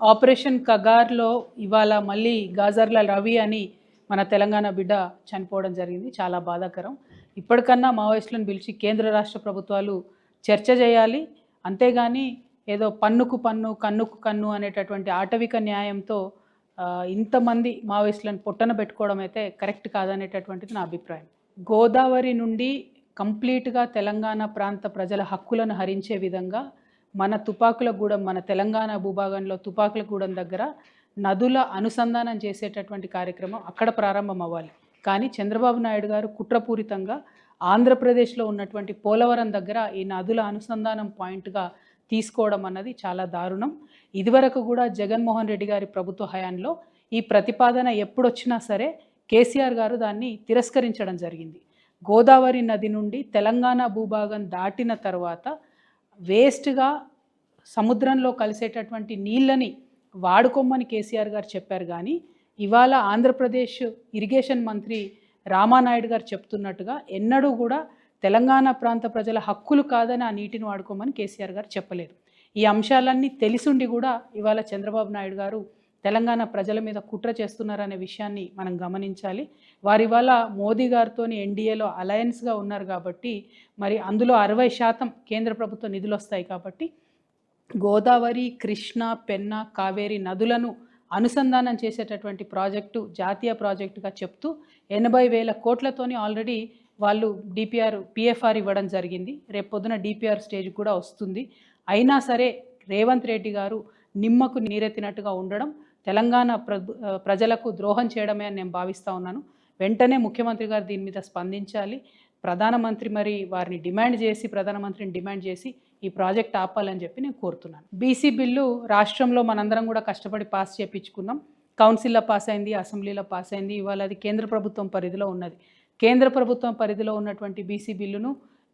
Operation కగార్లో ఇవాళ మళ్ళీ గాజర్ల రవి అని మన తెలంగాణ బిడ్డ చనిపోవడం జరిగింది. చాలా బాధాకరం. ఇప్పటికన్నా మావోయిస్టులను పిలిచి కేంద్ర రాష్ట్ర ప్రభుత్వాలు చర్చ చేయాలి. అంతేగాని ఏదో పన్నుకు పన్ను కన్నుకు కన్ను అనేటటువంటి ఆటవిక న్యాయంతో ఇంతమంది మావోయిస్టులను పొట్టన పెట్టుకోవడం అయితే కరెక్ట్ కాదనేటటువంటిది నా అభిప్రాయం. గోదావరి నుండి కంప్లీట్గా తెలంగాణ ప్రాంత ప్రజల హక్కులను హరించే విధంగా మన తుపాకులగూడెం, మన తెలంగాణ భూభాగంలో తుపాకులగూడెం దగ్గర నదుల అనుసంధానం చేసేటటువంటి కార్యక్రమం అక్కడ ప్రారంభం అవ్వాలి. కానీ చంద్రబాబు నాయుడు గారు కుట్రపూరితంగా ఆంధ్రప్రదేశ్లో ఉన్నటువంటి పోలవరం దగ్గర ఈ నదుల అనుసంధానం పాయింట్గా తీసుకోవడం అన్నది చాలా దారుణం. ఇదివరకు కూడా జగన్మోహన్ రెడ్డి గారి ప్రభుత్వ హయాంలో ఈ ప్రతిపాదన ఎప్పుడొచ్చినా సరే కేసీఆర్ గారు దాన్ని తిరస్కరించడం జరిగింది. గోదావరి నది నుండి తెలంగాణ భూభాగం దాటిన తర్వాత వేస్ట్గా సముద్రంలో కలిసేటటువంటి నీళ్ళని వాడుకోమని కేసీఆర్ గారు చెప్పారు. కానీ ఇవాళ ఆంధ్రప్రదేశ్ ఇరిగేషన్ మంత్రి రామానాయుడు గారు చెప్తున్నట్టుగా ఎన్నడూ కూడా తెలంగాణ ప్రాంత ప్రజల హక్కులు కాదని ఆ నీటిని వాడుకోమని కేసీఆర్ గారు చెప్పలేదు. ఈ అంశాలన్నీ తెలిసుండి కూడా ఇవాళ చంద్రబాబు నాయుడు గారు తెలంగాణ ప్రజల మీద కుట్ర చేస్తున్నారనే విషయాన్ని మనం గమనించాలి. వారి వల్ల మోదీ గారితో ఎన్డీఏలో అలయన్స్గా ఉన్నారు కాబట్టి మరి అందులో 60% కేంద్ర ప్రభుత్వ నిధులు వస్తాయి. కాబట్టి గోదావరి, కృష్ణ, పెన్న, కావేరి నదులను అనుసంధానం చేసేటటువంటి ప్రాజెక్టు జాతీయ ప్రాజెక్టుగా చెప్తూ 80,000 కోట్లతోని ఆల్రెడీ వాళ్ళు పిఎఫ్ఆర్ ఇవ్వడం జరిగింది. రేపు పొద్దున డిపిఆర్ స్టేజ్ కూడా వస్తుంది. అయినా సరే రేవంత్ రెడ్డి గారు నిమ్మకు నీరెత్తినట్టుగా ఉండడం తెలంగాణ ప్రజలకు ద్రోహం చేయడమే అని నేను భావిస్తూ ఉన్నాను. వెంటనే ముఖ్యమంత్రి గారు దీని మీద స్పందించాలి. ప్రధానమంత్రి మరి వారిని ప్రధానమంత్రిని డిమాండ్ చేసి ఈ ప్రాజెక్ట్ ఆపాలని చెప్పి నేను కోరుతున్నాను. బీసీ బిల్లు రాష్ట్రంలో మనందరం కూడా కష్టపడి పాస్ చేయించుకున్నాం. కౌన్సిల్లో పాస్ అయింది, అసెంబ్లీలో పాస్ అయింది. ఇవాళ అది కేంద్ర ప్రభుత్వం పరిధిలో ఉన్నది. కేంద్ర ప్రభుత్వం పరిధిలో ఉన్నటువంటి బీసీ బిల్లును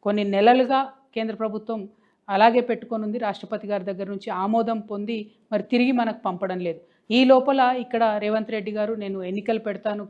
కొన్ని నెలలుగా కేంద్ర ప్రభుత్వం అలాగే పెట్టుకొని ఉంది. రాష్ట్రపతి గారి దగ్గర నుంచి ఆమోదం పొంది మరి తిరిగి మనకు పంపడం లేదు. ఈ లోపల ఇక్కడ రేవంత్ రెడ్డి గారు నేను ఎన్నికలు పెడతాను,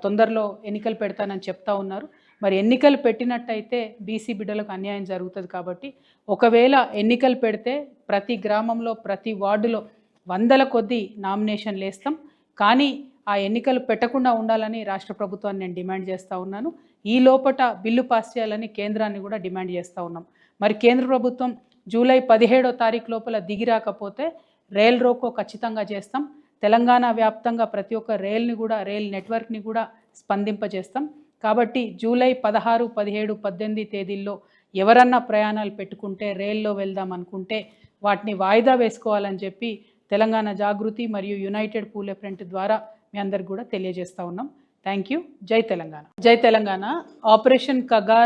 తొందరలో ఎన్నికలు పెడతానని చెప్తా ఉన్నారు. మరి ఎన్నికలు పెట్టినట్టయితే బీసీ బిడ్డలకు అన్యాయం జరుగుతుంది. కాబట్టి ఒకవేళ ఎన్నికలు పెడితే ప్రతి గ్రామంలో ప్రతి వార్డులో 100 కొద్దీ నామినేషన్లు వేస్తాం. కానీ ఆ ఎన్నికలు పెట్టకుండా ఉండాలని రాష్ట్ర ప్రభుత్వాన్ని నేను డిమాండ్ చేస్తూ ఉన్నాను. ఈ లోపట బిల్లు పాస్ చేయాలని కేంద్రాన్ని కూడా డిమాండ్ చేస్తూ ఉన్నాం. మరి కేంద్ర ప్రభుత్వం జూలై 17వ తారీఖు లోపల దిగి రాకపోతే రైల్ రోకో ఖచ్చితంగా చేస్తాం. తెలంగాణ వ్యాప్తంగా ప్రతి ఒక్క రైల్ నెట్వర్క్ని కూడా స్పందింపజేస్తాం. కాబట్టి జూలై 16, 17, 18 తేదీల్లో ఎవరన్నా ప్రయాణాలు పెట్టుకుంటే రైల్లో వెళ్దాం అనుకుంటే వాటిని వాయిదా వేసుకోవాలని చెప్పి తెలంగాణ జాగృతి మరియు యునైటెడ్ పూలే ఫ్రంట్ ద్వారా మీ అందరికి కూడా తెలియజేస్తూ ఉన్నాం. Thank you. జై తెలంగాణ. జై తెలంగాణ. ఆపరేషన్ కగార్